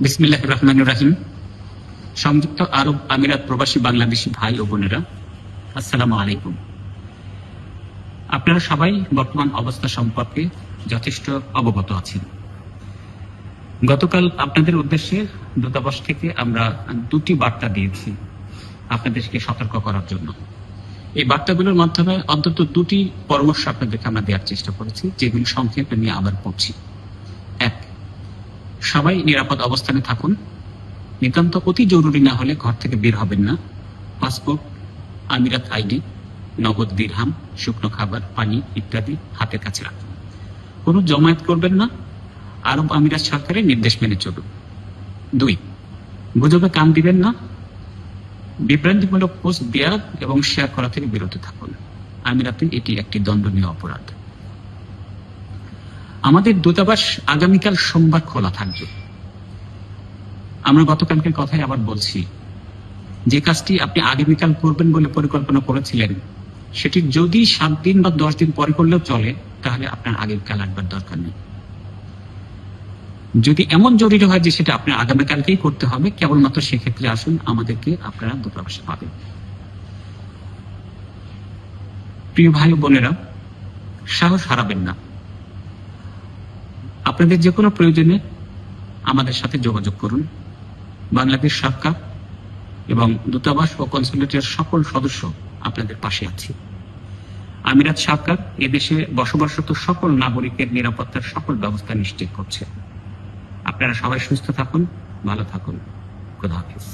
বিসমিল্লাহির রহমানির রহিম। সংযুক্ত আরব আমিরাত প্রবাসী বাংলাদেশি ভাই ও বোনেরা, আসসালামু আলাইকুম। আপনারা সবাই বর্তমান অবস্থা সম্পর্কে যথেষ্ট অবগত আছেন। গতকাল আপনাদের উদ্দেশ্যে দূতাবাস থেকে আমরা দুটি বার্তা দিয়েছি আপনাদেরকে সতর্ক করার জন্য। এই বার্তাগুলোর মাধ্যমে অন্তত দুটি পরামর্শ আপনাদেরকে আমরা দেওয়ার চেষ্টা করেছি, যেগুলি সংক্ষেপে নিয়ে আবার পড়ছি। এক, সবাই নিরাপদ অবস্থানে থাকুন। নিতান্ত অতি জরুরি না হলে ঘর থেকে বের হবেন না। পাসপোর্ট, আমিরাত আইডি, নগদ দিরহাম, শুকনো খাবার, পানি ইত্যাদি হাতের কাছে রাখুন। কোনো জমায়েত করবেন না। আরব আমিরাত সরকারের নির্দেশ মেনে চলুন। 2, গুজবে কান দিবেন না। বিভ্রান্তিমূলক পোস্ট দেওয়া এবং শেয়ার করা থেকে বিরত থাকুন। আমিরাতে এটি একটি দণ্ডনীয় অপরাধ। আমাদের দূতাবাস আগামীকাল সোমবার খোলা থাকবে। আমরা গতকালকের কথাই আবার বলছি, যে কাজটি আপনি আগামীকাল করবেন বলে পরিকল্পনা করেছিলেন, সেটি যদি 7 দিন বা 10 দিন পরে করলেও চলে, তাহলে আপনার আগামীকাল আসবার দরকার নেই। যদি এমন জরুরি হয় যে সেটা আপনার আগামীকালকেই করতে হবে, কেবলমাত্র সেক্ষেত্রে আসুন, আমাদেরকে আপনারা দূতাবাসে পাবেন। প্রিয় ভাই ও বোনেরা, সাহস হারাবেন না। আপনাদের যে কোনো প্রয়োজনে আমাদের সাথে যোগাযোগ করুন। বাংলাদেশ সরকার এবং দূতাবাস ও কনসুলেটের সকল সদস্য আপনাদের পাশে আছে। আমিরাত সরকার এদেশে বসবাসরত সকল নাগরিকের নিরাপত্তার সকল ব্যবস্থা নিশ্চিত করছে। আপনারা সবাই সুস্থ থাকুন, ভালো থাকুন। খোদা হাফেজ।